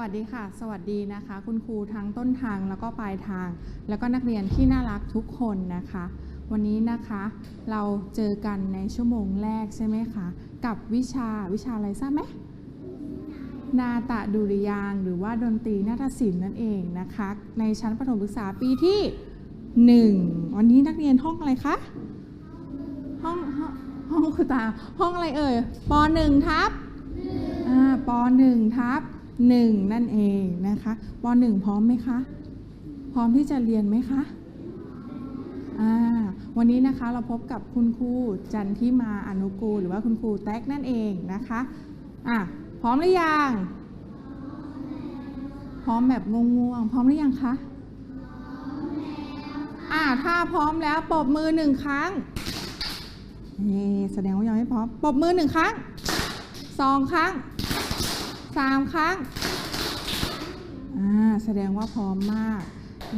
วัสดีค่ะสวัสดีนะคะคุณครูทั้งต้นทางแล้วก็ปลายทางแล้วก็นักเรียนที่น่ารักทุกคนนะคะวันนี้นะคะเราเจอกันในชั่วโมงแรกใช่ไหมคะกับวิชาอะไรทราบไหมนาฏดุริยางค์หรือว่าดนตรีนาฏศิลป์นั่นเองนะคะในชั้นประถมศึกษาปีที่1วันนี้นักเรียนห้องอะไรคะห้องคุณตาห้องอะไรเอ่ยป .1 ทับป .1 ทับ1นั่นเองนะคะป .1 พร้อมไหมคะพร้อมที่จะเรียนไหมคะวันนี้นะคะเราพบกับคุณครูจันทิมาอนุกูลหรือว่าคุณครูแท็กนั่นเองนะคะพร้อมหรือยังพร้อมแบบง่วงๆพร้อมหรือยังคะถ้าพร้อมแล้วปรบมือ1ครั้งนี่แสดงว่ายังไม่พร้อมปรบมือ1ครั้ง2ครั้ง3ครั้งแสดงว่าพร้อมมาก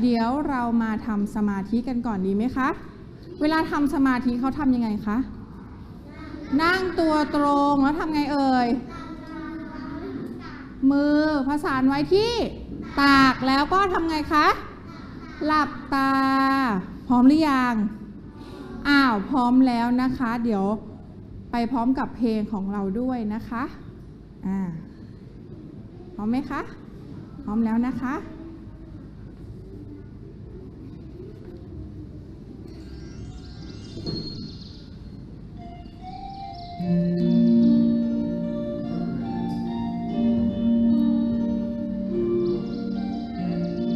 เดี๋ยวเรามาทำสมาธิกันก่อนดีไหมคะเวลาทำสมาธิเขาทำยังไงคะนั่งตัวตรงแล้วทำไงเอ่ยมือประสานไว้ที่ตากแล้วก็ทำไงคะหลับตาพร้อมหรือยังพร้อมแล้วนะคะเดี๋ยวไปพร้อมกับเพลงของเราด้วยนะคะพร้อมไหมคะพร้อมแล้วนะคะ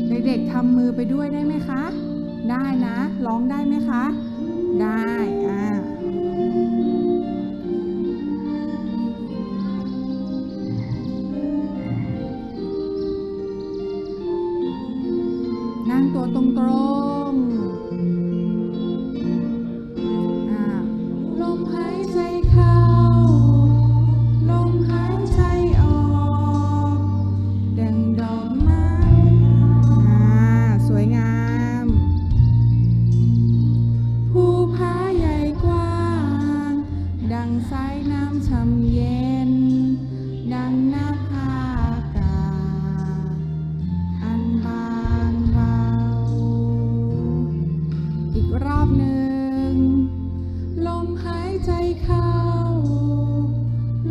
เด็กๆทำมือไปด้วยได้ไหมคะได้นะร้องได้ไหมคะได้นั่งตัวตรงๆลมหายใจเข้าลมหายใจออกดังดอกไม้สวยงามภูผาใหญ่กว้างดังสายน้ำช่ำเย็นดังหน้าผากาอันบางเบาอีกรอบหนึ่งลมหายใจเข้า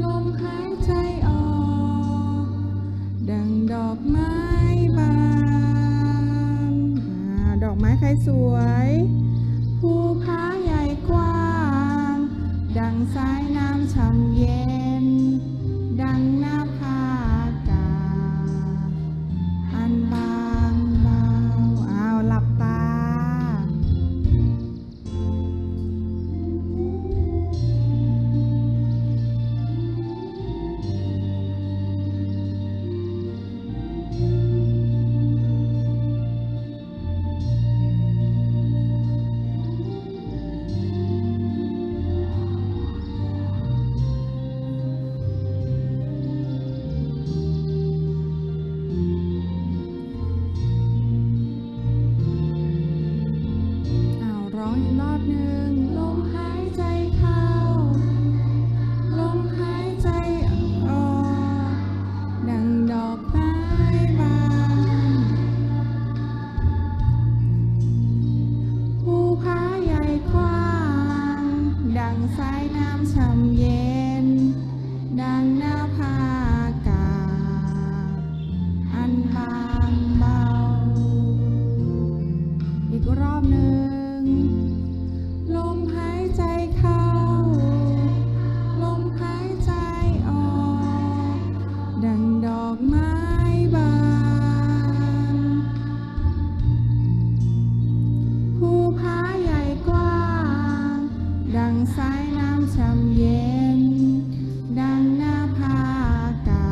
ลมหายใจออกดังดอกไม้บานดอกไม้ใครสวยภูผาใหญ่กว้างดังสายน้ำช่ำเย็นดังหน้าผากาอันบางเบาหลับตาร้องอีกรอบหนึ่งลมหายใจเข้าลมหายใจออกดังดอกไม้บานภูผาใหญ่กว้างดังสายน้ำช่ำเย็นดังหน้าผากาอันบางเบาอีกรอบหนึ่งลมหายใจเข้าลมหายใจออกดังดอกไม้บานภูผาใหญ่กว้างดังสายน้ำช่ำเย็นดังหน้าผากา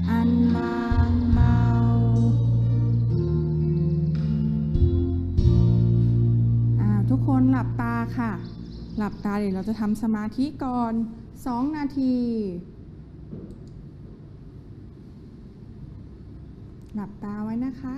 อันบางเบาทุกคนหลับตาค่ะหลับตาเดี๋ยวเราจะทำสมาธิก่อน2 นาทีหลับตาไว้นะคะ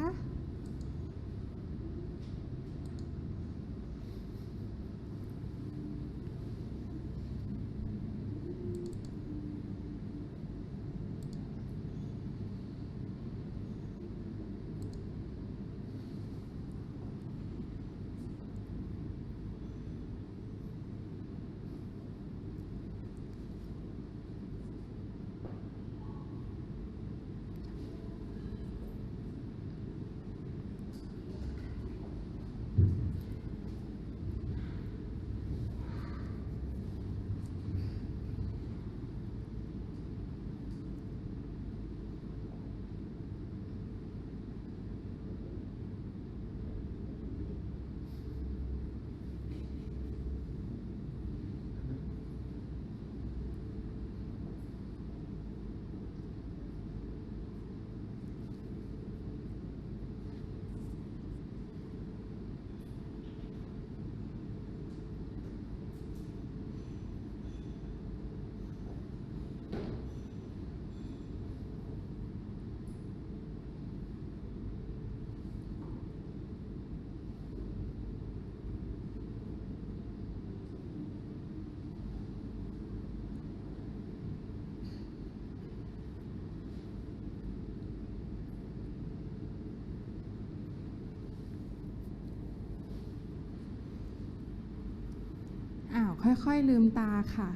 ค่อยๆลืมตาค่ะ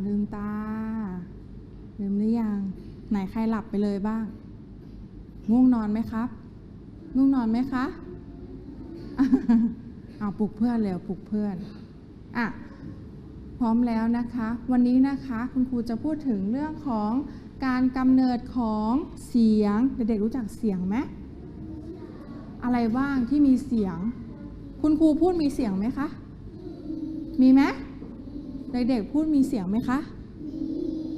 ลืมตาลืมหรือยังไหนใครหลับไปเลยบ้างง่วงนอนไหมครับง่วงนอนไหมคะปลุกเพื่อนเร็วปลุกเพื่อนพร้อมแล้วนะคะวันนี้นะคะคุณครูจะพูดถึงเรื่องของการกำเนิดของเสียงเด็กๆรู้จักเสียงไหมอะไรบ้างที่มีเสียงคุณครูพูดมีเสียงไหมคะมีไหมเด็กๆพูดมีเสียงไหมคะ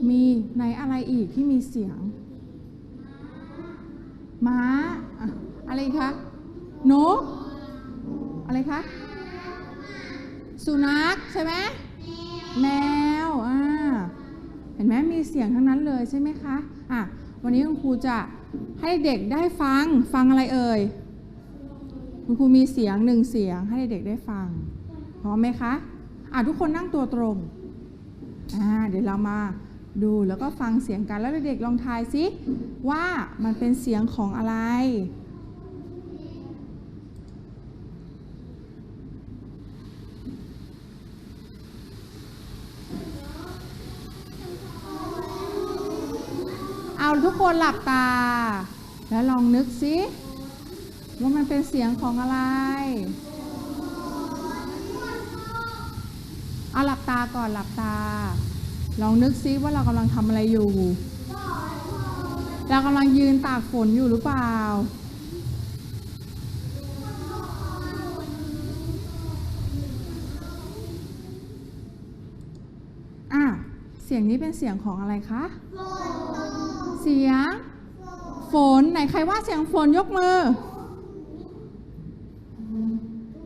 มีในอะไรอีกที่มีเสียงม้าอะไรคะนกอะไรคะสุนัขใช่ไหมแมวเห็นไหมมีเสียงทั้งนั้นเลยใช่ไหมคะวันนี้คุณครูจะให้เด็กได้ฟังอะไรเอ่ยคุณครูมีเสียง1เสียงให้เด็กได้ฟังพร้อมไหมคะทุกคนนั่งตัวตรงเดี๋ยวเรามาดูแล้วก็ฟังเสียงกันแล้วเด็กๆลองทายซิว่ามันเป็นเสียงของอะไรทุกคนหลับตาแล้วลองนึกซิว่ามันเป็นเสียงของอะไรหลับตาก่อนหลับตาลองนึกซิว่าเรากำลังทำอะไรอยู่เรากำลังยืนตากฝนอยู่หรือเปล่าเสียงนี้เป็นเสียงของอะไรคะเสียงฝนไหนใครว่าเสียงฝนยกมือ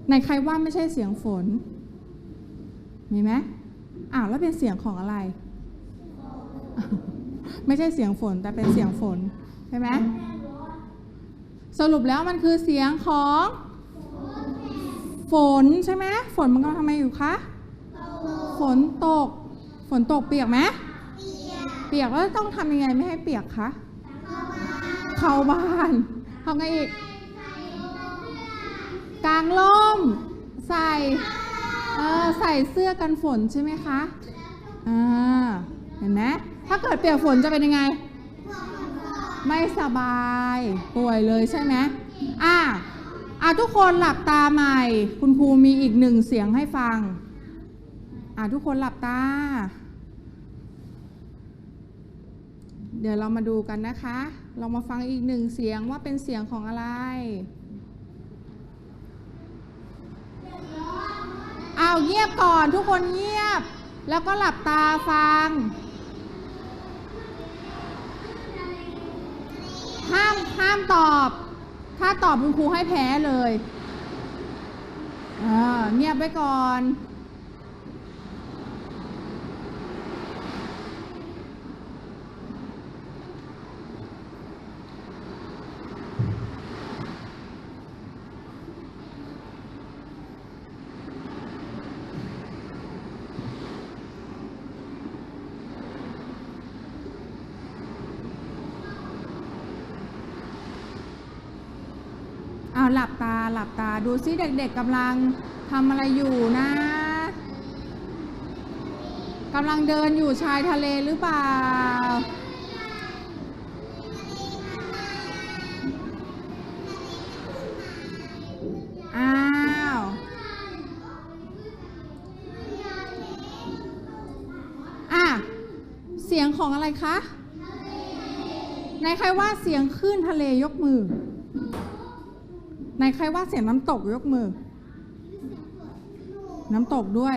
ไหนใครว่าไม่ใช่เสียงฝนมีไหมแล้วเป็นเสียงของอะไรไม่ใช่เสียงฝนแต่เป็นเสียงฝนใช่ไหมสรุปแล้วมันคือเสียงของฝนใช่ไหมฝนมันกำลังทำอะไรอยู่คะฝนตกเปียกไหมเปียกแล้วต้องทำยังไงไม่ให้เปียกคะเข้าบ้านทำไงอีกกางร่มใส่เสื้อกันฝนใช่ไหมคะเห็นไหมถ้าเกิดเปียกฝนจะเป็นยังไงไม่สบายป่วยเลยใช่ไหมทุกคนหลับตาใหม่คุณครูมีอีก1เสียงให้ฟังทุกคนหลับตาเดี๋ยวเรามาดูกันนะคะเรามาฟังอีก1เสียงว่าเป็นเสียงของอะไรเงียบก่อนทุกคนเงียบแล้วก็หลับตาฟังห้ามตอบถ้าตอบคุณครูให้แพ้เลยเงียบไว้ก่อนหลับตาดูซิเด็กๆกำลังทำอะไรอยู่นะกำลังเดินอยู่ชายทะเลหรือเปล่าเสียงของอะไรคะไหนใครว่าเสียงคลื่นทะเลยกมือไหนใครว่าเสียงน้ำตกยกมือน้ำตกด้วย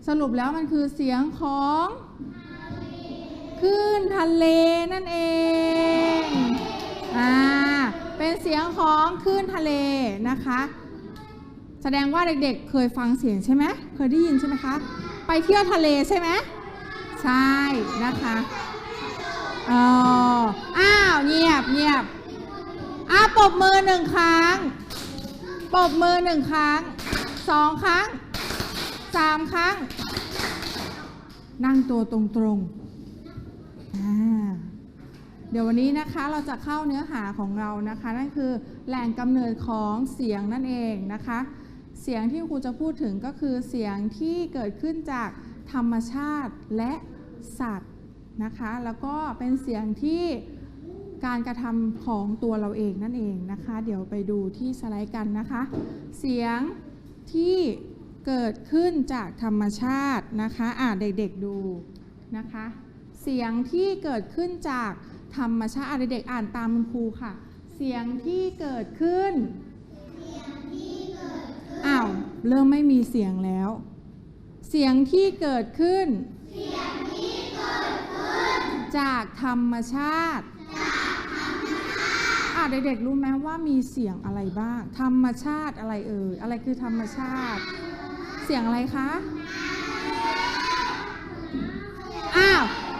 สรุปแล้วมันคือเสียงของคลื่นทะเลนั่นเองเป็นเสียงของคลื่นทะเลนะคะแสดงว่าเด็กๆเคยฟังเสียงใช่ไหมเคยได้ยินใช่ไหมคะไปเที่ยวทะเลใช่ไหมใช่นะคะเงียบปรบมือ1ครั้งปรบมือ1ครั้ง2ครั้ง3ครั้งนั่งตัวตรงๆเดี๋ยววันนี้นะคะเราจะเข้าเนื้อหาของเรานะคะนั่นคือแหล่งกำเนิดของเสียงนั่นเองนะคะ เสียงที่ครูจะพูดถึงก็คือเสียงที่เกิดขึ้นจากธรรมชาติและสัตว์นะคะแล้วก็เป็นเสียงที่การกระทำของตัวเราเองนั่นเองนะคะเดี๋ยวไปดูที่สไลด์กันนะคะเสียงที่เกิดขึ้นจากธรรมชาตินะคะเด็กๆดูนะคะเสียงที่เกิดขึ้นจากธรรมชาติเด็กๆอ่านตามคุณครูค่ะเสียงที่เกิดขึ้นเริ่มไม่มีเสียงแล้วเสียงที่เกิดขึ้นจากธรรมชาติเด็กๆรู้ไหมว่ามีเสียงอะไรบ้างธรรมชาติอะไรอะไรคือธรรมชาติเสียงอะไรคะ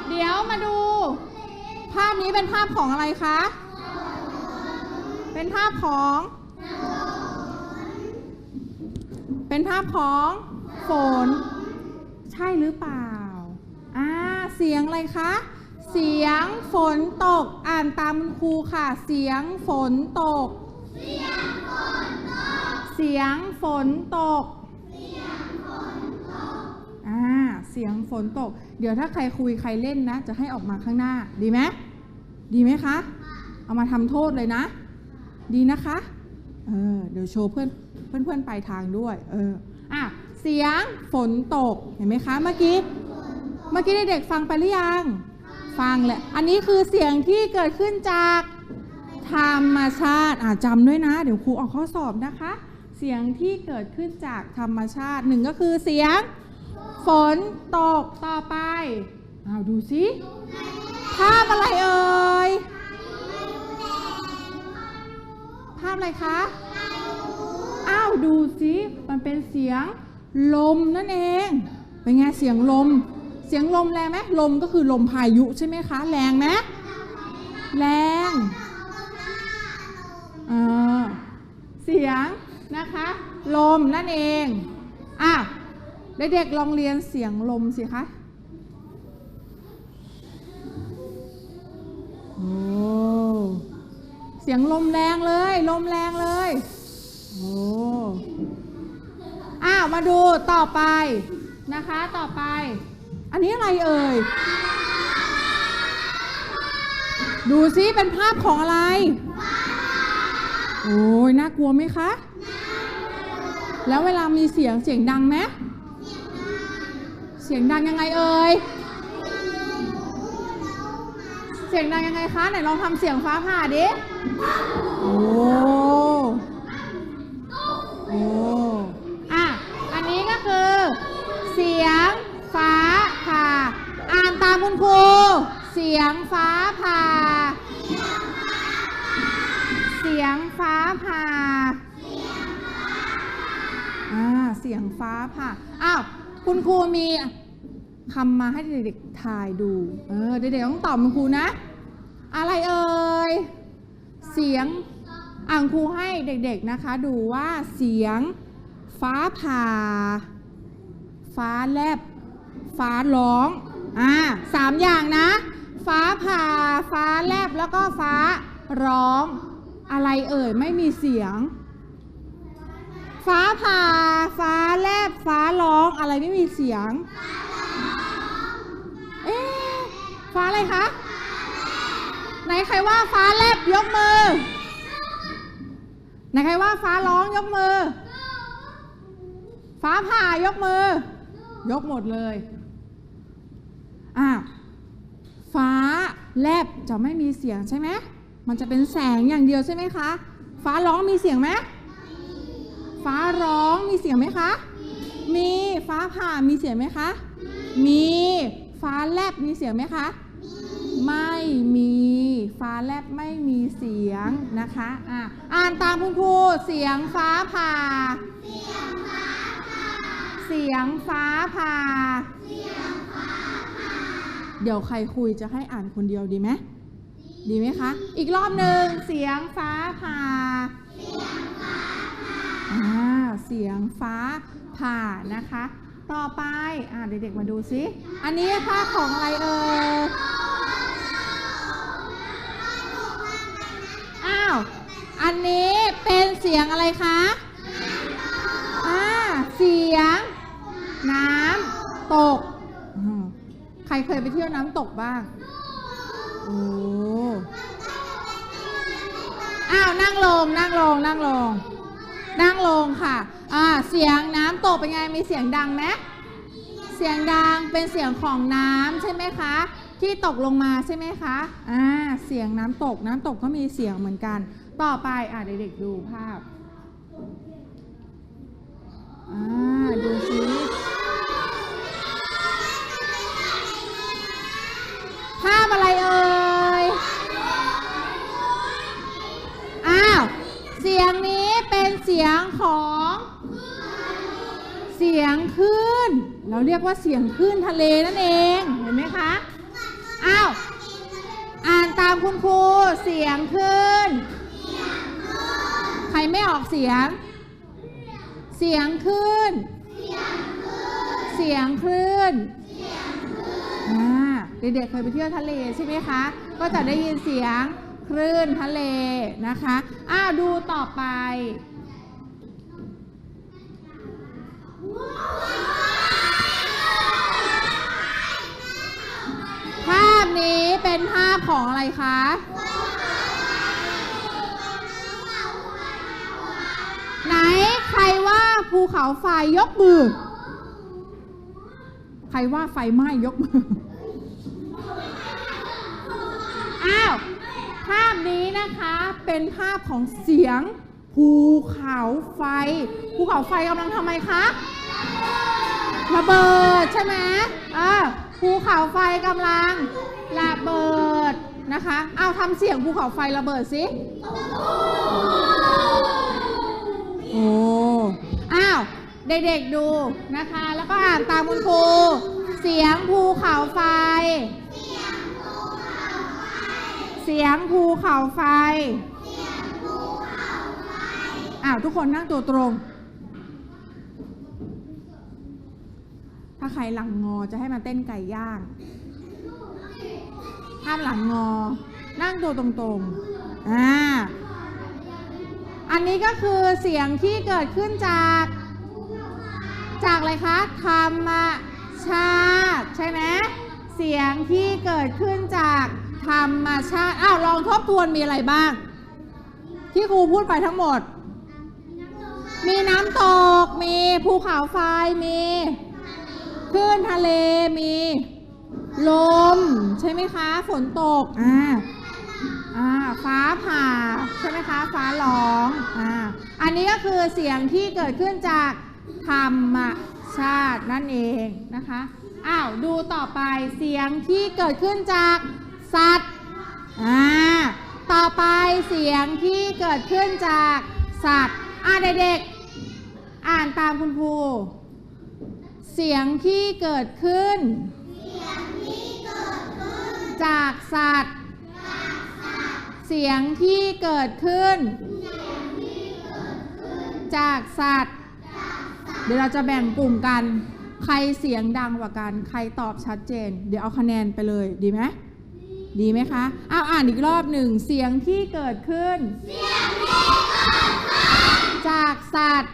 เดี๋ยวมาดูภาพนี้เป็นภาพของอะไรคะเป็นภาพของฝนใช่หรือเปล่าเสียงอะไรคะเสียงฝนตกอ่านตามคุณครูค่ะเสียงฝนตกเสียงฝนตกเสียงฝนตกเดี๋ยวถ้าใครคุยใครเล่นนะจะให้ออกมาข้างหน้าดีไหมคะเอามาทำโทษเลยนะดีนะคะเดี๋ยวโชว์เพื่อนปลายทางด้วยเสียงฝนตกเห็นไหมคะเมื่อกี้เด็กๆฟังไปหรือยังฟังแหละอันนี้คือเสียงที่เกิดขึ้นจากธรรมชาติจำด้วยนะเดี๋ยวครูออกข้อสอบนะคะเสียงที่เกิดขึ้นจากธรรมชาติหนึ่งก็คือเสียงฝนตกต่อไปดูสิภาพอะไรเอ่ยภาพอะไรคะดูสิมันเป็นเสียงลมนั่นเองเป็นไงเสียงลมแรงไหมลมก็คือลมพายุใช่ไหมคะแรงไหมแรงเสียงนะคะลมนั่นเองเด็กๆลองเรียนเสียงลมสิคะเสียงลมแรงเลยมาดูต่อไปนะคะต่อไปอันนี้อะไรเอ่ยดูซิเป็นภาพของอะไรโอ้ยน่ากลัวไหมคะแล้วเวลามีเสียงดังไหมเสียงดังยังไงเอ่ยเสียงดังยังไงคะไหนลองทำเสียงฟ้าผ่าดิอันนี้ก็คือเสียงฟ้าผ่าอ่านตามคุณครูเสียงฟ้าผ่าเสียงฟ้าผ่าเสียงฟ้าผ่าคุณครูมีคำมาให้เด็กๆทายดูเด็กๆต้องตอบคุณครูนะอะไรเอ่ยเสียงครูให้เด็กๆนะคะดูว่าเสียงฟ้าผ่าฟ้าแลบฟ้าร้อง3อย่างนะฟ้าผ่าฟ้าแลบแล้วก็ฟ้าร้องอะไรเอ่ยไม่มีเสียงฟ้าผ่าฟ้าแลบฟ้าร้องอะไรไม่มีเสียงฟ้าอะไรคะไหนใครว่าฟ้าแลบยกมือไหนใครว่าฟ้าร้องยกมือฟ้าผ่ายกมือยกหมดเลยฟ้าแลบจะไม่มีเสียงใช่ไหมมันจะเป็นแสงอย่างเดียวใช่ไหมคะฟ้าร้องมีเสียงไหมฟ้าร้องมีเสียงไหมคะมีฟ้าผ่ามีเสียงไหมคะมีฟ้าแลบมีเสียงไหมคะไม่มีฟ้าแลบไม่มีเสียงนะคะอ่านตามคุณครูเสียงฟ้าผ่าเสียงฟ้าผ่าเดี๋ยวใครคุยจะให้อ่านคนเดียวดีไหมคะอีกรอบหนึ่งเสียงฟ้าผ่าเสียงฟ้าผ่านะคะต่อไปเด็กๆมาดูซิอันนี้ภาพของอะไรเอ่ยอันนี้เป็นเสียงอะไรคะ ตกใครเคยไปเที่ยวน้ำตกบ้างโอ้อ้าวนั่งลงค่ะเสียงน้ำตกเป็นไงมีเสียงดังไหมเสียงดังเป็นเสียงของน้ำใช่ไหมคะที่ตกลงมาใช่ไหมคะเสียงน้ำตกก็มีเสียงเหมือนกันต่อไปเด็กๆดูภาพดูสิภาพอะไรเอ่ยเสียงนี้เป็นเสียงของเสียงคลื่นเราเรียกว่าเสียงคลื่นทะเลนั่นเองเห็นไหมคะอ่านตามคุณครูเสียงคลื่นใครไม่ออกเสียงคลื่นเสียงคลื่นเด็กๆเคยไปเที่ยวทะเลใช่ไหมคะก็จะได้ยินเสียงคลื่นทะเลนะคะดูต่อไปภาพนี้เป็นภาพของอะไรคะไหนใครว่าภูเขาไฟยกมือใครว่าไฟไหม้ยกมือภาพนี้นะคะเป็นภาพของเสียงภูเขาไฟกำลังทำไมคะระเบิดใช่ไหมภูเขาไฟกำลังระเบิดนะคะทำเสียงภูเขาไฟระเบิดสิเด็กๆดูนะคะแล้วก็อ่านตามคุณครูเสียงภูเขาไฟทุกคนนั่งตัวตรงถ้าใครหลังงอจะให้มาเต้นไก่ย่างห้ามหลังงอนั่งตัวตรงๆอันนี้ก็คือเสียงที่เกิดขึ้นจากอะไรคะธรรมชาติใช่ไหมเสียงที่เกิดขึ้นจากธรรมชาติลองทบทวนมีอะไรบ้างที่ครูพูดไปทั้งหมดมีน้ำตกมีภูเขาไฟมีคลื่นทะเลมีลมใช่ไหมคะฝนตกฟ้าผ่าใช่ไหมคะฟ้าร้องอันนี้ก็คือเสียงที่เกิดขึ้นจากธรรมชาตินั่นเองนะคะดูต่อไปเสียงที่เกิดขึ้นจากสัตว์ต่อไปเสียงที่เกิดขึ้นจากสัตว์เด็กๆอ่านตามคุณครูเสียงที่เกิดขึ้นจากสัตว์เสียงที่เกิดขึ้นจากสัตว์เดี๋ยวเราจะแบ่งกลุ่มกันใครเสียงดังกว่ากันใครตอบชัดเจนเดี๋ยวเอาคะแนนไปเลยดีไหมคะอ่านอีกรอบหนึ่งเสียงที่เกิดขึ้นจากสัตว์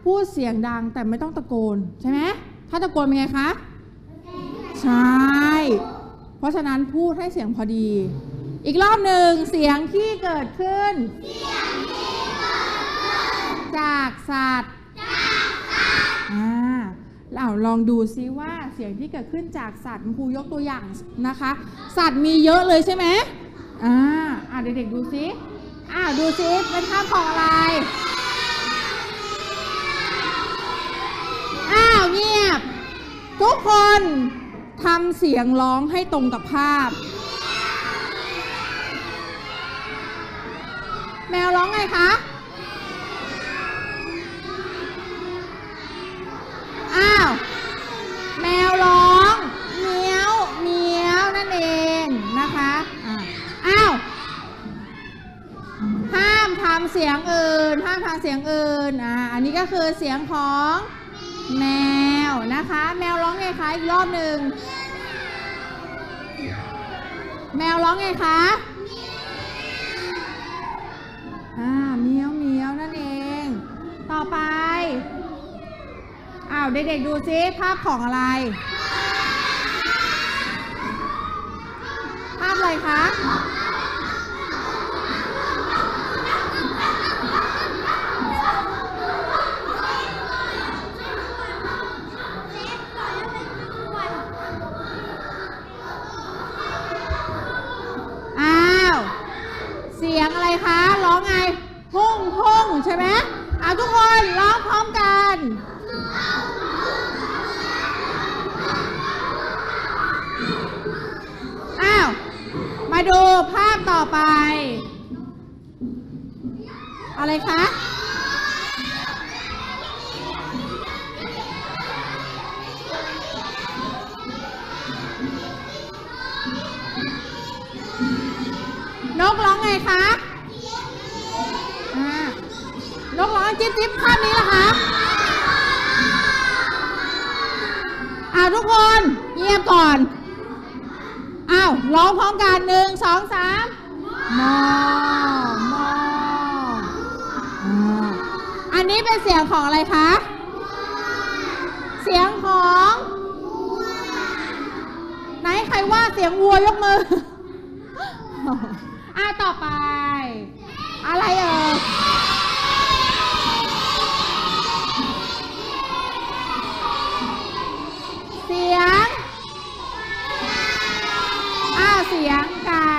พูดเสียงดังแต่ไม่ต้องตะโกนใช่ไหมถ้าตะโกนเป็นไงคะใช่เพราะฉะนั้นพูดให้เสียงพอดีอีกรอบหนึ่งเสียงที่เกิดขึ้นจากสัตว์ลองดูซิว่าเสียงที่เกิดขึ้นจากสัตว์ครูยกตัวอย่างนะคะสัตว์มีเยอะเลยใช่ไหมเด็กๆดูซิดูซิเป็นภาพของอะไรเงียบทุกคนทำเสียงร้องให้ตรงกับภาพแมวร้องไงคะแมวร้องเมี้ยวเมี้ยวนั่นเองนะคะห้ามทำเสียงอื่นอันนี้ก็คือเสียงของแมวนะคะแมวร้องไงคะอีกรอบหนึ่งแมวร้องไงคะเมี้ยวเมี้ยวนั่นเองต่อไป เด็กๆดูซิภาพของอะไรภาพอะไรคะเสียงอะไรคะร้องไงพุ่งพุ่งใช่ไหมเอาทุกคนร้องพร้อมกันมาดูภาพต่อไปอะไรคะนกร้องไงคะนกร้องจิ๊บจิ๊บภาพนี้ล่ะคะทุกคนเงียบก่อนร้องพร้อมกัน1 2 3มออันนี้เป็นเสียงของอะไรคะเสียงของไหนใครว่าเสียงวัวยกมือต่อไปอะไรเสียงเสียงไก่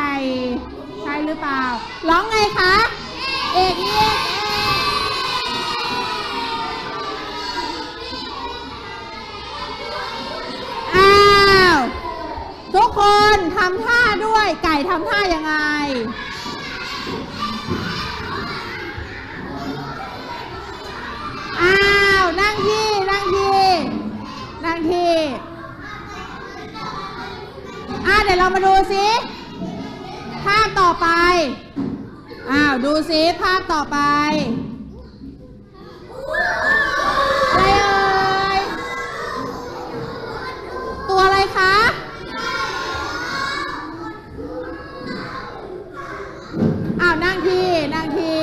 ใช่หรือเปล่าร้องไงคะเอกทุกคนทำท่าด้วยไก่ทำท่ายังไงนั่งที่เดี๋ยวเรามาดูซิภาพต่อไปดูซิภาพต่อไปอะไรตัวอะไรคะนั่งที่นั่งที่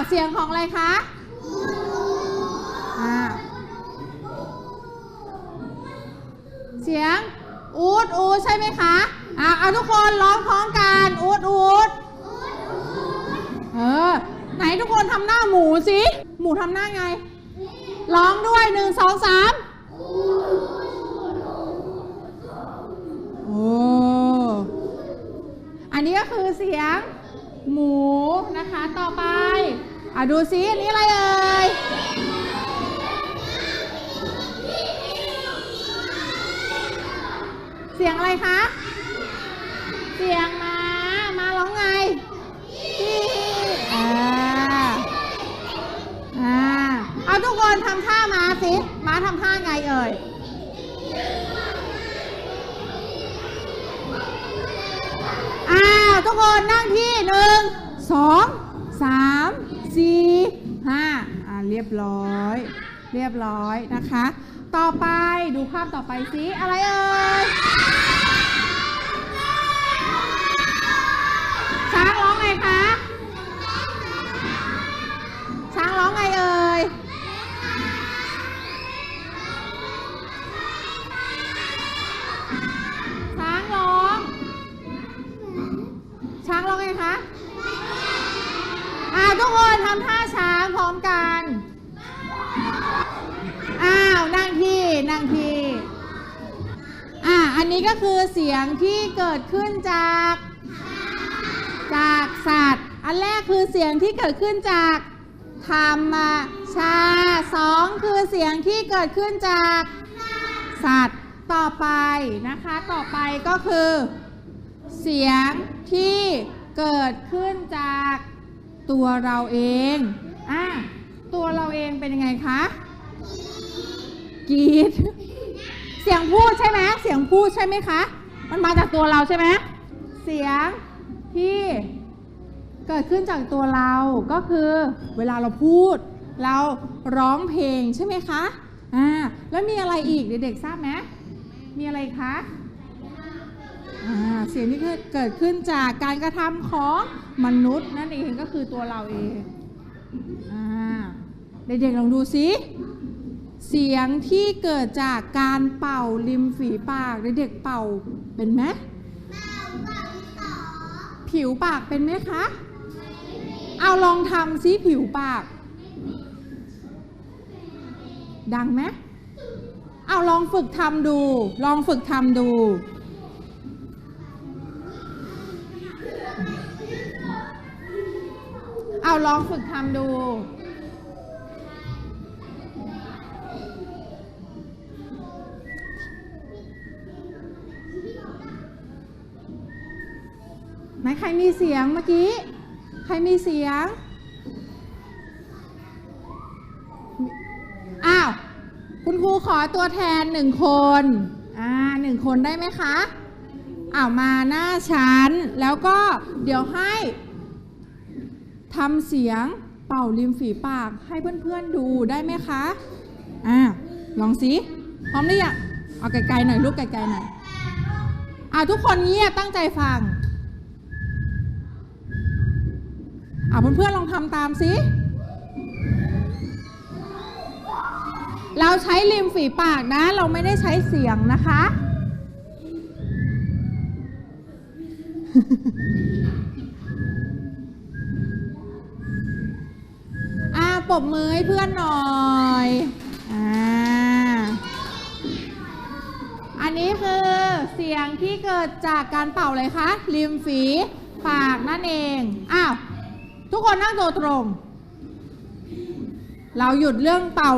เสียงของอะไรคะเสียงอูดใช่ไหมคะเอาทุกคนร้องพร้อมกันอูดไหนทุกคนทำหน้าหมูสิหมูทำหน้าไงร้องด้วย1 2 3อันนี้ก็คือเสียงหมูนะคะต่อไปดูซิอันนี้อะไรเสียงอะไรคะเสียงม้าร้องไงเอาทุกคนทำท่าม้าสิม้าทำท่าไงทุกคนนั่งที่1 2 3 4 5เรียบร้อยนะคะต่อไปดูภาพต่อไปสิอะไรช้างร้องไงคะช้างร้องไงช้างร้องไงคะทุกคนทำท่าช้างพร้อมกันนั่งที่อันนี้ก็คือเสียงที่เกิดขึ้นจากสัตว์อันแรกคือเสียงที่เกิดขึ้นจากธรรมชาติ2คือเสียงที่เกิดขึ้นจากสัตว์ต่อไปนะคะต่อไปก็คือเสียงที่เกิดขึ้นจากตัวเราเองตัวเราเองเป็นยังไงคะกรี๊ดเสียงพูดใช่ไหมเสียงพูดใช่ไหมคะมันมาจากตัวเราใช่ไหมเสียงที่เกิดขึ้นจากตัวเราก็คือเวลาเราพูดเราร้องเพลงใช่ไหมคะแล้วมีอะไรอีกเด็กๆทราบไหมมีอะไรคะเสียงที่เกิดขึ้นจากการกระทำของ มนุษย์นั่นเองก็คือตัวเราเองเด็กๆลองดูสิเสียงที่เกิดจากการเป่าริมฝีปากเด็กๆเป่าเป็นไหมผิวปากเป็นไหมคะเอาลองทำสิผิวปากดังไหมเอาลองฝึกทำดูลองฝึกทำดูเอาลองฝึกทำดูไหนใครมีเสียงเมื่อกี้ใครมีเสียงอ้าวคุณครูขอตัวแทน1 คน1 คนได้ไหมคะมาหน้าชั้นแล้วก็เดี๋ยวให้ทำเสียงเป่าริมฝีปากให้เพื่อนๆดูได้ไหมคะลองสิพร้อมหรือยังเอาไกลๆหน่อยลูกไกลๆหน่อยทุกคนเงียบตั้งใจฟังเพื่อนๆลองทำตามสิเราใช้ริมฝีปากนะเราไม่ได้ใช้เสียงนะคะปรบมือให้เพื่อนหน่อยอันนี้คือเสียงที่เกิดจากการเป่าเลยคะริมฝีปากนั่นเองทุกคนนั่งตัวตรงเราหยุดเรื่องเป่า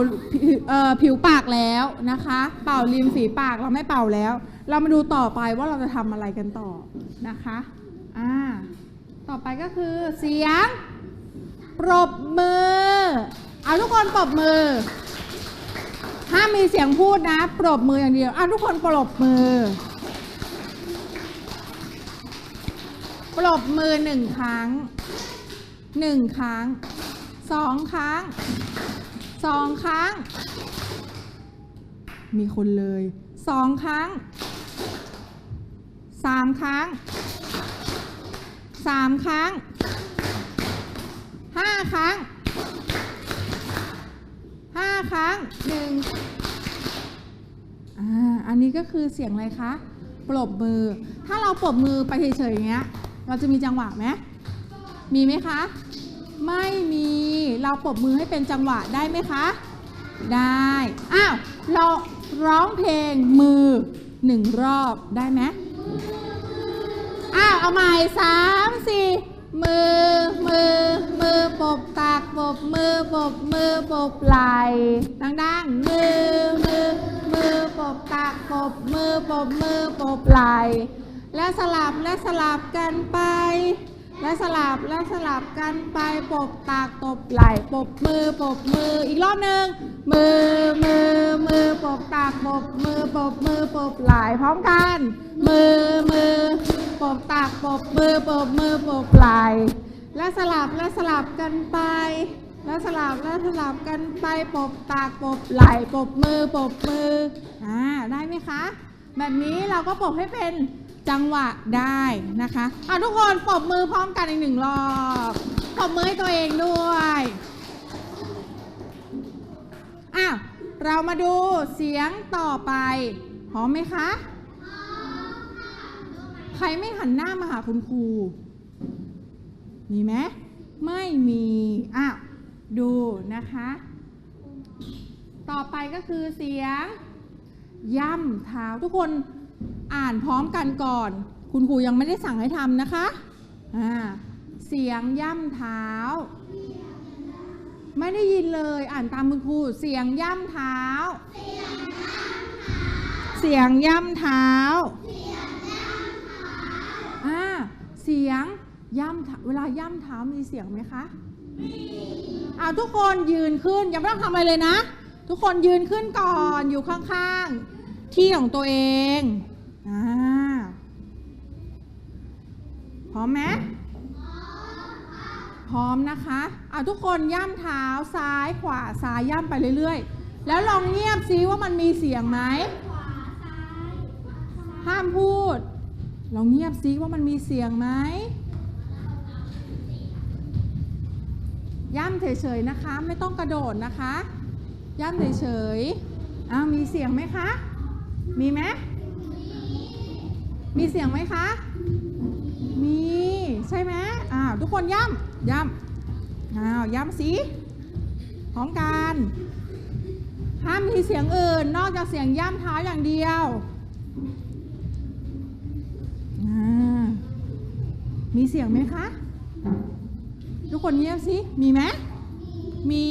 ผิวปากแล้วนะคะเป่าริมฝีปากเราไม่เป่าแล้วเรามาดูต่อไปว่าเราจะทำอะไรกันต่อนะคะต่อไปก็คือเสียงปรบมือทุกคนปรบมือห้ามมีเสียงพูดนะปรบมืออย่างเดียวทุกคนปรบมือปรบมือ1 ครั้ง1 ครั้ง2 ครั้ง2 ครั้งมีคนเลย2 ครั้ง3 ครั้ง3 ครั้ง5 ครั้ง5 ครั้งอันนี้ก็คือเสียงอะไรคะปรบมือถ้าเราปรบมือไปเฉยๆอย่างเงี้ยเราจะมีจังหวะไหมมีไหมคะไม่มีเราปรบมือให้เป็นจังหวะได้ไหมคะได้เราร้องเพลงมือ1 รอบได้ไหมเอาใหม่3 4มือปรบปากปรบมือปรบมือปรบไหล่ดังๆมือปรบปากปรบมือปรบมือปรบไหล่และสลับกันไปและสลับกันไปปรบปากปรบไหล่ปรบมืออีกรอบหนึ่งมือปรบปากปรบมือปรบไหล่พร้อมกันมือปรบปากปรบมือปรบไหล่และสลับกันไปและสลับกันไปปรบปากปรบไหล่ปรบมือได้ไหมคะแบบนี้เราก็ปรบให้เป็นจังหวะได้นะคะทุกคนปรบมือพร้อมกันอีก1 รอบปรบมือให้ตัวเองด้วยเรามาดูเสียงต่อไปพร้อมไหมคะใครไม่หันหน้ามาหาคุณครูมีไหมไม่มีดูนะคะต่อไปก็คือเสียงย่ำเท้าทุกคนอ่านพร้อมกันก่อนคุณครูยังไม่ได้สั่งให้ทำนะคะเสียงย่ำเท้าไม่ได้ยินเลยอ่านตามคุณครูเสียงย่ำเท้าเสียงย่ำเท้าเสียงย่ำเวลาย่ำเท้ามีเสียงไหมคะทุกคนยืนขึ้นยังไม่ต้องทำอะไรเลยนะทุกคนยืนขึ้นก่อนอยู่ข้างๆที่ของตัวเองพร้อมไหมพร้อมนะคะทุกคนย่ำเท้าซ้ายขวาซ้ายย่ำไปเรื่อยๆแล้วลองเงียบซิว่ามันมีเสียงไหมห้ามพูดลองเงียบซิว่ามันมีเสียงไหม ย่ำเฉยๆนะคะไม่ต้องกระโดดนะคะย่ำเฉยๆมีเสียงไหมคะมีไหมมีเสียงไหมคะมีใช่ไหมทุกคนย่ำย่ำสิพร้อมกันห้ามมีเสียงอื่นนอกจากเสียงย่ำเท้าอย่างเดียวมีเสียงไหมคะทุกคนเงียบสิมีไหมมี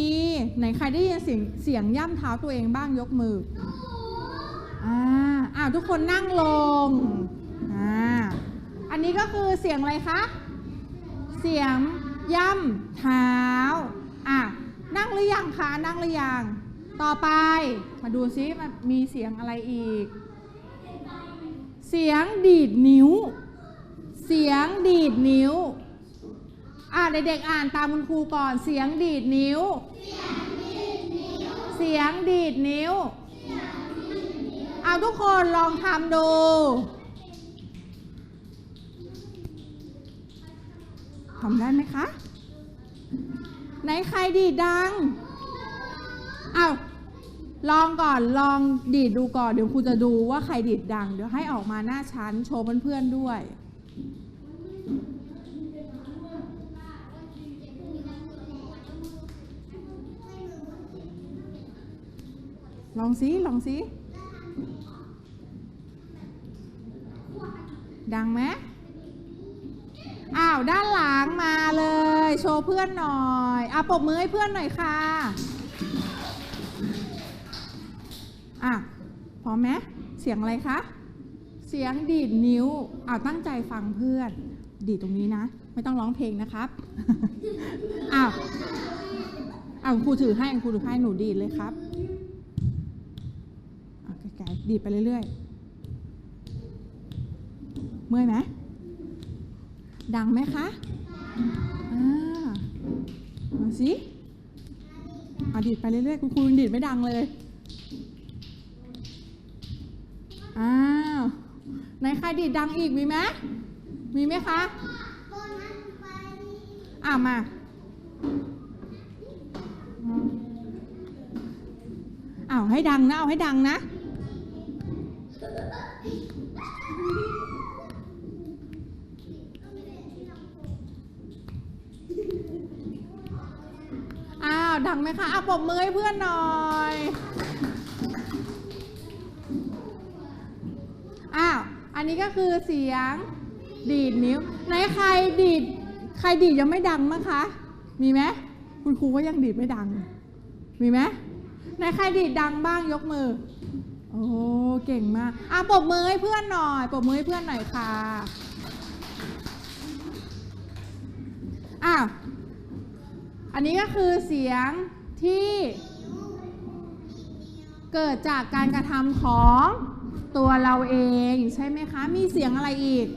ไหนใครได้ยินเสียงย่ำเท้าตัวเองบ้างยกมือทุกคนนั่งลงอันนี้ก็คือเสียงอะไรคะเสียงย่ำเท้านั่งหรือยังคะนั่งหรือยังต่อไปมาดูซิมันมีเสียงอะไรอีกเสียงดีดนิ้วเสียงดีดนิ้วเด็กๆอ่านตามคุณครูก่อนเสียงดีดนิ้วเสียงดีดนิ้วทุกคนลองทำดูทำได้ไหมคะไหนใครดีดดังลองก่อนลองดีดดูก่อนเดี๋ยวครูจะดูว่าใครดีดดังเดี๋ยวให้ออกมาหน้าชั้นโชว์เพื่อนๆด้วยลองสิดังไหมด้านหลังมาเลยโชว์เพื่อนหน่อยปรบมือให้เพื่อนหน่อยค่ะพร้อมไหมเสียงอะไรคะเสียงดีดนิ้วตั้งใจฟังเพื่อนดีดตรงนี้นะไม่ต้องร้องเพลงนะครับครูถือให้หนูดีดเลยครับไกลๆดีดไปเรื่อยๆเมื่อยไหมดังไหมคะมาสิดีดไปเรื่อยๆคุณครูดีดไม่ดังเลยไหนใครดีดดังอีกมีไหมคะมาให้ดังนะเอาให้ดังนะดังไหมคะปรบมือให้เพื่อนหน่อยอันนี้ก็คือเสียงดีดนิ้วไหนใครดีดยังไม่ดังมั้งคะมีไหมคุณครูว่ายังดีดไม่ดังมีไหมไหนใครดีดดังบ้างยกมือโอ้เก่งมากปรบมือให้เพื่อนหน่อยค่ะอันนี้ก็คือเสียงที่เกิดจากการกระทำของตัวเราเองใช่ไหมคะมีเสียงอะไรอีก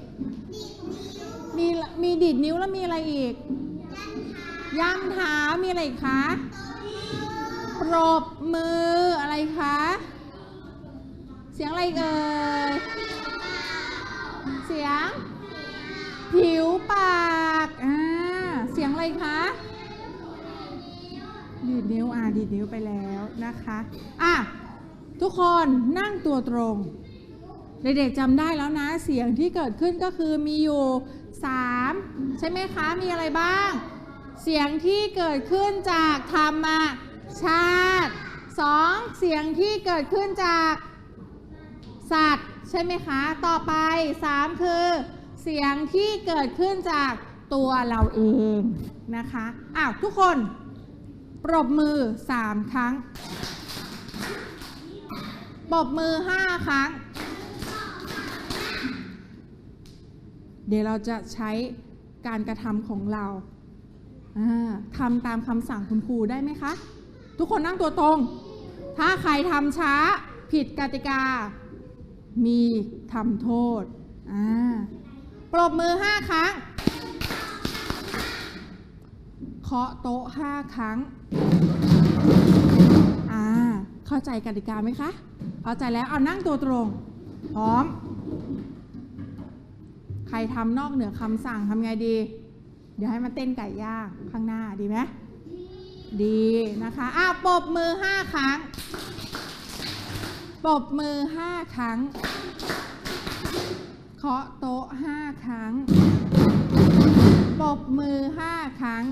มีดีดนิ้วแล้วมีอะไรอีกย่ำเท้ามีอะไรอีกคะปรบมืออะไรคะเสียงอะไรเอ่ยเสียงผิวปากเสียงอะไรคะดีดนิ้วดีดนิ้วไปแล้วนะคะทุกคนนั่งตัวตรงเด็กๆจำได้แล้วนะเสียงที่เกิดขึ้นก็คือมีอยู่3ใช่ไหมคะมีอะไรบ้างเสียงที่เกิดขึ้นจากธรรมชาติ2เสียงที่เกิดขึ้นจากสัตว์ใช่ไหมคะต่อไป3คือเสียงที่เกิดขึ้นจากตัวเราเองนะคะทุกคนปรบมือ3ครั้งปรบมือ5ครั้งเดี๋ยวเราจะใช้การกระทำของเราทำตามคำสั่งคุณครูได้ไหมคะทุกคนนั่งตัวตรงถ้าใครทำช้าผิดกติกามีทำโทษปรบมือ5ครั้งเคาะโต๊ะ5ครั้งเข้าใจกติกาไหมคะเข้าใจแล้วนั่งตัวตรงพร้อมใครทำนอกเหนือคำสั่งทำไงดีเดี๋ยวให้มาเต้นไก่ย่างข้างหน้าดีไหม ดีนะคะปรบมือ5 ครั้งปรบมือ5 ครั้งเคาะโต๊ะ5 ครั้งปรบมือ5 ครั้ง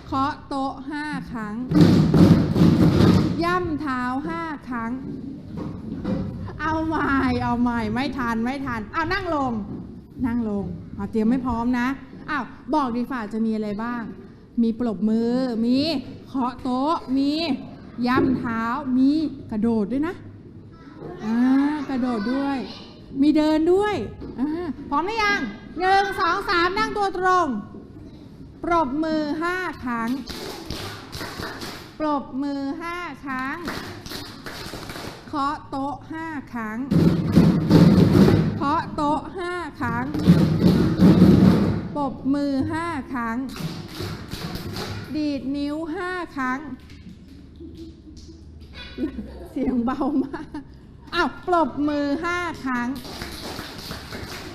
เคาะโต๊ะ5 ครั้งย่ำเท้า5 ครั้งเอาใหม่ไม่ทันนั่งลงเตรียมไม่พร้อมนะบอกดีฝ่าจะมีอะไรบ้างมีปรบมือมีเคาะโต๊ะมีย่ำเท้ามีกระโดดด้วยนะกระโดดด้วยมีเดินด้วยพร้อมหรือยัง1 2 3นั่งตัวตรงปรบมือ5 ครั้งปรบมือ5 ครั้งเคาะโต๊ะ5 ครั้งเคาะโต๊ะ5 ครั้งปรบมือ5 ครั้งดีดนิ้ว5 ครั้งเสียงเบามากปรบมือ5 ครั้ง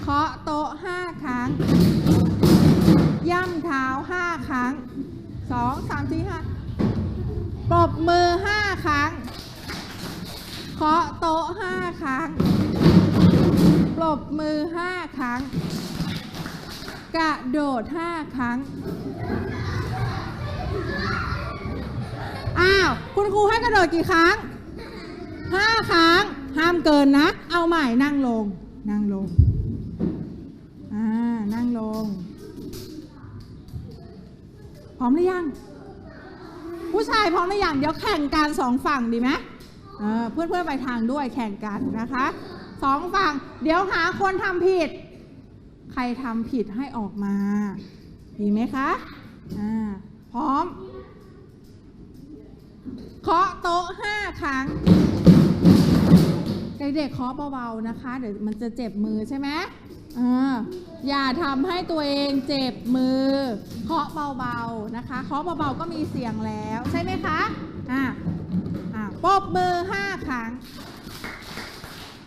เคาะโต๊ะ5 ครั้งย่ำเท้า5 ครั้ง2 3 4 5ปรบมือ5 ครั้งเคาะโต๊ะ5 ครั้งปรบมือ5 ครั้งกระโดด5 ครั้งคุณครูให้กระโดดกี่ครั้ง5 ครั้งห้ามเกินนะเอาใหม่นั่งลงนั่งลงพร้อมหรือยังผู้ชายพร้อมหรือยังเดี๋ยวแข่งกัน2 ฝั่งดีไหมเพื่อนๆไปทางด้วยแข่งกันนะคะ2 ฝั่งเดี๋ยวหาคนทำผิดใครทำผิดให้ออกมาดีไหมคะพร้อมเคาะโต๊ะ5 ครั้งเด็กๆเคาะเบาๆนะคะเดี๋ยวมันจะเจ็บมือใช่ไหมอย่าทำให้ตัวเองเจ็บมือเคาะเบาๆนะคะเคาะเบาๆก็มีเสียงแล้วใช่ไหมคะปรบมือ5 ครั้ง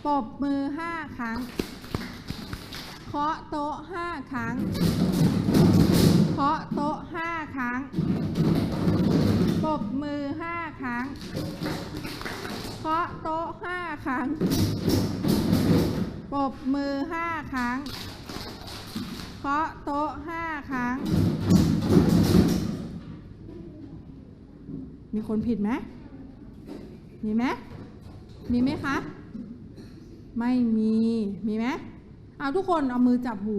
ปรบมือ5 ครั้งเคาะโต๊ะ5 ครั้งเคาะโต๊ะ5 ครั้งปรบมือ5 ครั้งเคาะโต๊ะ5 ครั้งปรบมือ5 ครั้งเคาะโต๊ะ5 ครั้งมีคนผิดไหมมีไหมคะไม่มีไหมทุกคนเอามือจับหู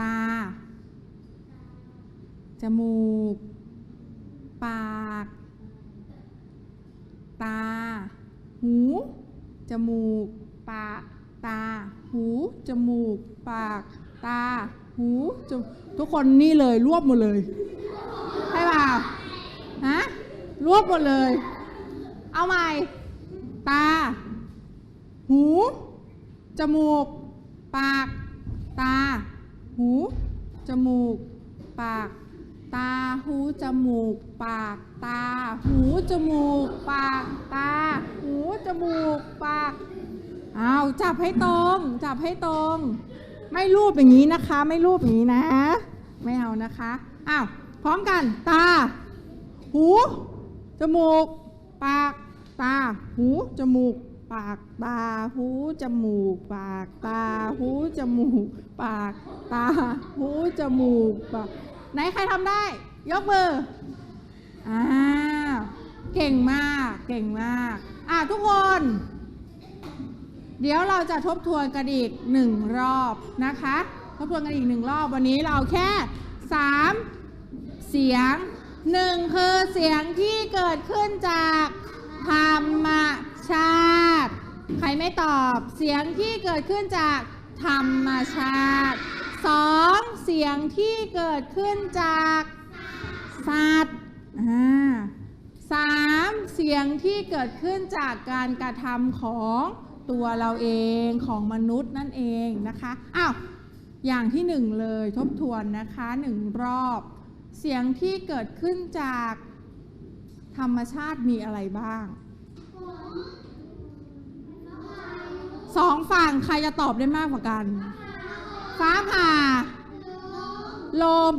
ตาจมูกปากตาหูจมูกปากตาหูจมูกปากตาหูจมูกทุกคนนี่เลยรวบหมดเลยใช่เปล่ารวบหมดเลยเอาใหม่ตาหูจมูกปากตาหูจมูกปากตาหูจมูกปากตาหูจมูกปากตาหูจมูกปากจับให้ตรงไม่รูปอย่างนี้นะคะไม่รูปอย่างนี้นะไม่เอานะคะพร้อมกันตาหูจมูกปากตาหูจมูกปากตาหูจมูกปากตาหูจมูกปากตาหูจมูกปากไหนใครทำได้ยกมือเก่งมากทุกคนเดี๋ยวเราจะทบทวนกันอีก1 รอบนะคะทบทวนกันอีก1 รอบวันนี้เราแค่3 เสียง1คือเสียงที่เกิดขึ้นจากธรรมชาติใครไม่ตอบเสียงที่เกิดขึ้นจากธรรมชาติ2เสียงที่เกิดขึ้นจากสัตว์3เสียงที่เกิดขึ้นจากการกระทำของตัวเราเองของมนุษย์นั่นเองนะคะอย่างที่1เลยทบทวนนะคะ1 รอบเสียงที่เกิดขึ้นจากธรรมชาติมีอะไรบ้าง2 ฝั่งใครจะตอบได้มากกว่ากัน ฟ้าผ่าลม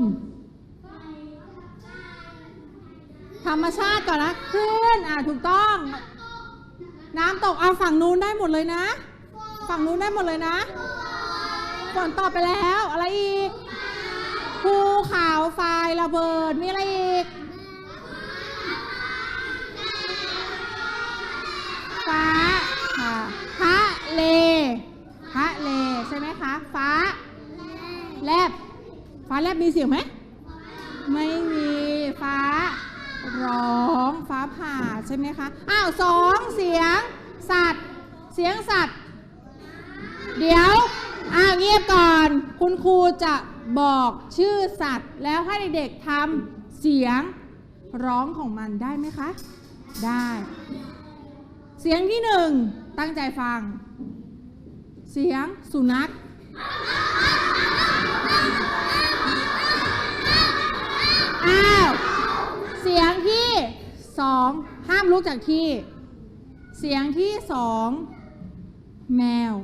ธรรมชาติก่อนนะคลื่นถูกต้องน้ำตกเอาฝั่งนู้นได้หมดเลยนะฝั่งนู้นได้หมดเลยนะฝนตอบไปแล้วอะไรอีกภูเขาไฟระเบิดมีอะไรอีกฟ้าทะเลใช่ไหมคะฟ้าแลบมีเสียงไหมไม่มีฟ้าร้องฟ้าผ่าใช่ไหมคะสองเสียงสัตว์เดี๋ยวเงียบก่อนคุณครูจะบอกชื่อสัตว์แล้วให้เด็กๆทำเสียงร้องของมันได้ไหมคะได้เสียงที่หนึ่งตั้งใจฟังเสียงสุนัขเสียงที่สองห้ามลุกจากที่เสียงที่สองแมว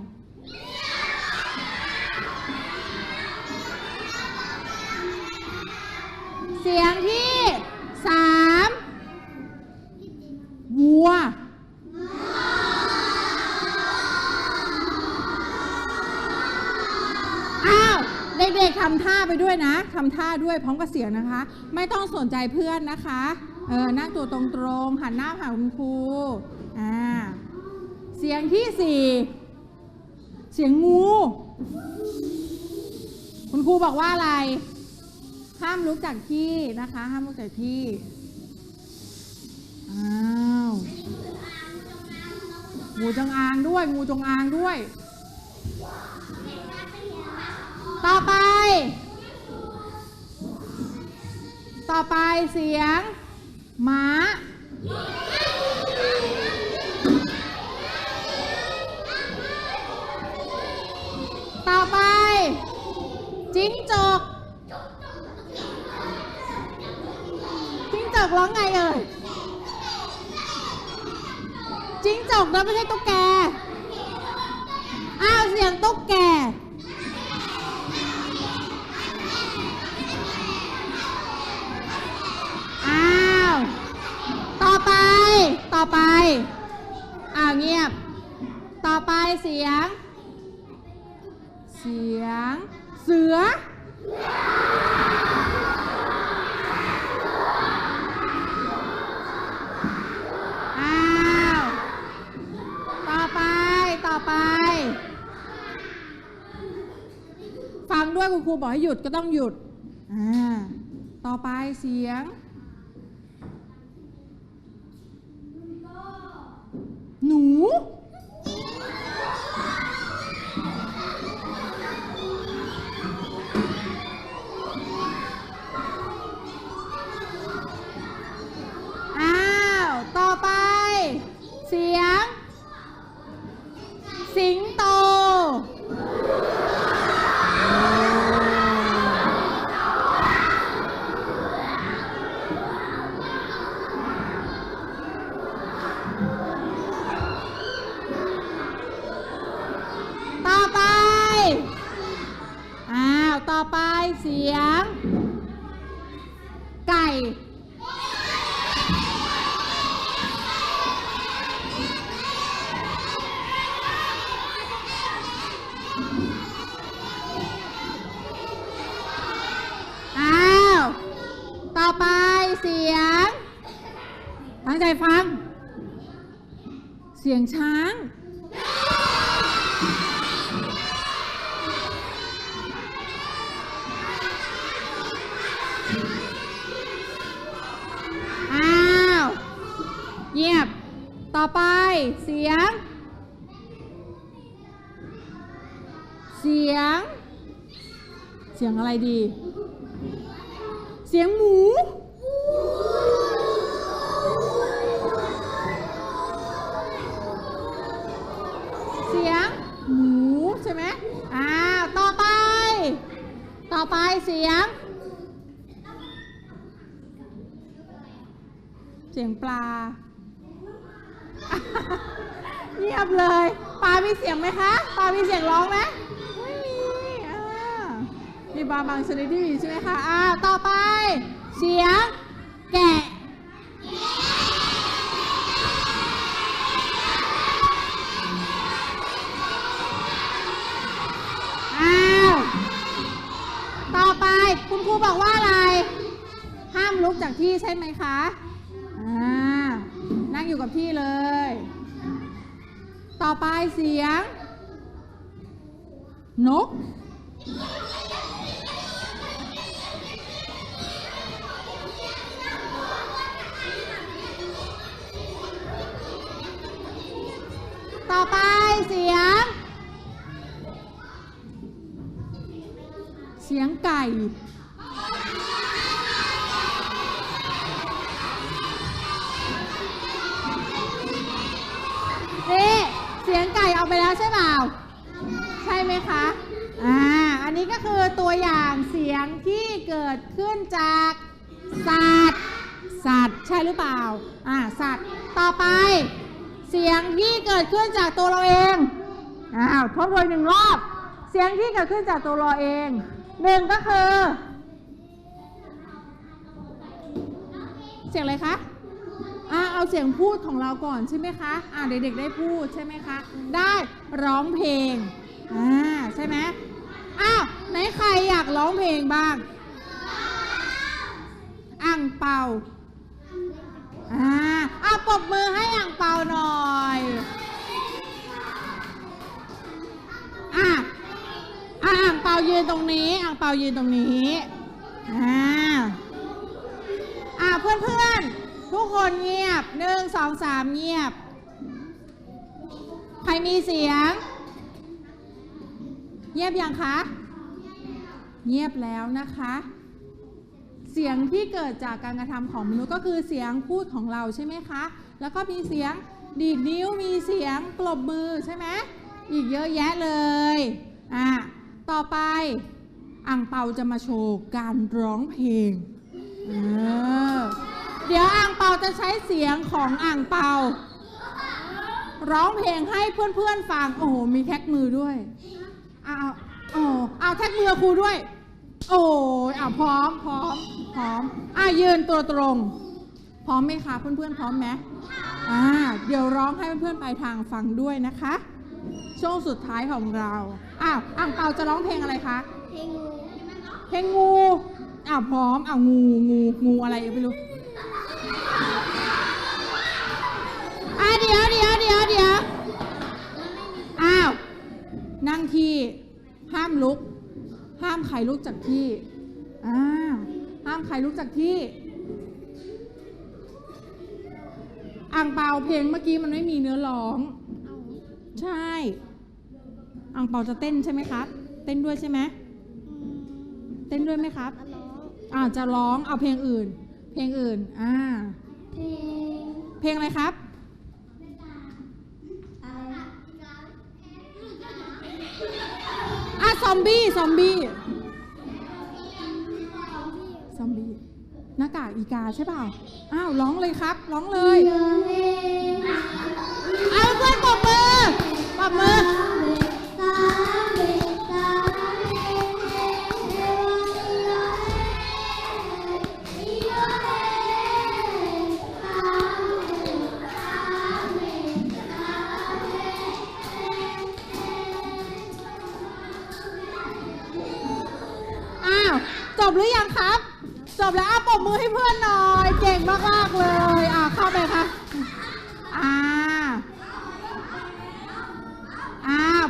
เสียงที่สามวัวเด็กๆทำท่าไปด้วยนะทำท่าด้วยพร้อมกับเสียงนะคะไม่ต้องสนใจเพื่อนนะคะนั่งตัวตรงๆหันหน้าหาคุณครูเสียงที่สี่เสียงงูคุณครูบอกว่าอะไรห้ามลุกจากที่นะคะห้ามลุกจากที่งูจงอางด้วยต่อไปเสียงม้าต่อไปจิ้งจกร้องไงเอ่ยจิ้งจกนะไม่ใช่ตุ๊กแกเสียงตุ๊กแกต่อไปเงียบต่อไปเสียงเสือต่อไปฟังด้วยคุณครูบอกให้หยุดก็ต้องหยุดต่อไปเสียงหนูต่อไปเสียงสิงโตต่อไปเสียงไก่ต่อไปเสียงตั้งใจฟังเสียงช้างเงียบต่อไปเสียงอะไรดีเสียงหมูใช่ไหมต่อไปเสียงปลาเงียบเลยปลามีเสียงไหมคะปลามีเสียงร้องไหมไม่มี มีปลาบางชนิดที่มีใช่ไหมคะต่อไปเสียงแกะต่อไปคุณครูบอกว่าอะไรห้ามลุกจากที่ใช่ไหมคะนั่งอยู่กับที่เลยต่อไปเสียงนกต่อไปเสียงไก่นี่เสียงไก่เอาไปแล้วใช่เปล่าใช่ไหมคะอันนี้ก็คือตัวอย่างเสียงที่เกิดขึ้นจากสัตว์ใช่หรือเปล่าสัตว์ต่อไปเสียงที่เกิดขึ้นจากตัวเราเองทบทวน1 รอบเสียงที่เกิดขึ้นจากตัวเราเอง1ก็คือเสียงอะไรคะเอาเสียงพูดของเราก่อนใช่ไหมคะเด็กๆได้พูดใช่ไหมคะได้ร้องเพลงใช่ไหมไหนใครอยากร้องเพลงบ้างอ่างเปาปรบมือให้อ่างเปาหน่อยอ่างเปายืนตรงนี้อ่างเปายืนตรงนี้เพื่อนๆทุกคนเงียบ1 2 3เงียบใครมีเสียงเงียบยังคะเงียบแล้วนะคะเสียงที่เกิดจากการกระทำของมนุษย์ก็คือเสียงพูดของเราใช่ไหมคะแล้วก็มีเสียงดีดนิ้วมีเสียงปรบมือใช่ไหมอีกเยอะแยะเลยต่อไปอ่างเปาจะมาโชว์การร้องเพลงเดี๋ยวอ่างเปาจะใช้เสียงของอ่างเปาร้องเพลงให้เพื่อนๆฟังโอ้โหมีแท็กมือด้วยเอาแท็กมือครูด้วยโอ้พร้อมยืนตัวตรงพร้อมไหมคะเพื่อนๆพร้อมไหมเดี๋ยวร้องให้เพื่อนๆปลายทางฟังด้วยนะคะช่วงสุดท้ายของเราอ่างเปาจะร้องเพลงอะไรคะเพลงงูพร้อมงูอะไรไม่รู้เดี๋ยวนั่งที่ห้ามลุกห้ามใครลุกจากที่ห้ามใครลุกจากที่อ่างเปาเพลงเมื่อกี้มันไม่มีเนื้อร้องใช่อ่างเปาจะเต้นใช่ไหมครับเต้นด้วยใช่ไหมเต้นด้วยไหมครับจะร้องเอาเพลงอื่นเพลงอะไรครับซอมบี้หน้ากากอีกาใช่เปล่าร้องเลยครับร้องเลยเพื่อนปรบมือจบหรือยังครับจบแล้วปรบมือให้เพื่อนหน่อยเก่งมากๆเลยเข้าไปค่ะ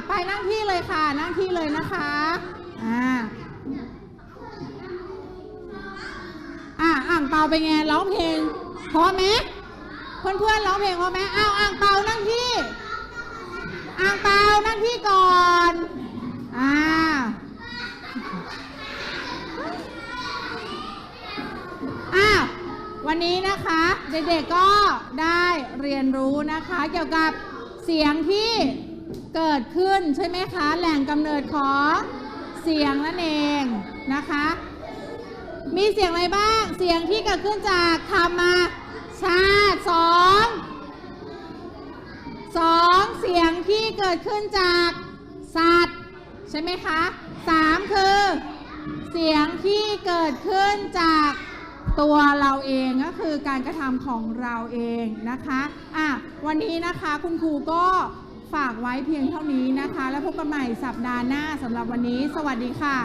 ไปนั่งที่เลยค่ะนั่งที่เลยนะคะอ่างเปาเป็นไงร้องเพลงพอไหมเพื่อนๆร้องเพลงพอไหมอ่างเปานั่งที่ก่อนวันนี้นะคะเด็กๆก็ได้เรียนรู้นะคะเกี่ยวกับเสียงที่เกิดขึ้นใช่ไหมคะแหล่งกำเนิดของเสียงนั่นเองนะคะมีเสียงอะไรบ้างเสียงที่เกิดขึ้นจากธรรมชาติ2เสียงที่เกิดขึ้นจากสัตว์ใช่ไหมคะ3คือ เสียงที่เกิดขึ้นจากตัวเราเองก็คือการกระทำของเราเองนะคะวันนี้นะคะคุณครูก็ฝากไว้เพียงเท่านี้นะคะแล้วพบกันใหม่สัปดาห์หน้าสำหรับวันนี้สวัสดีค่ะ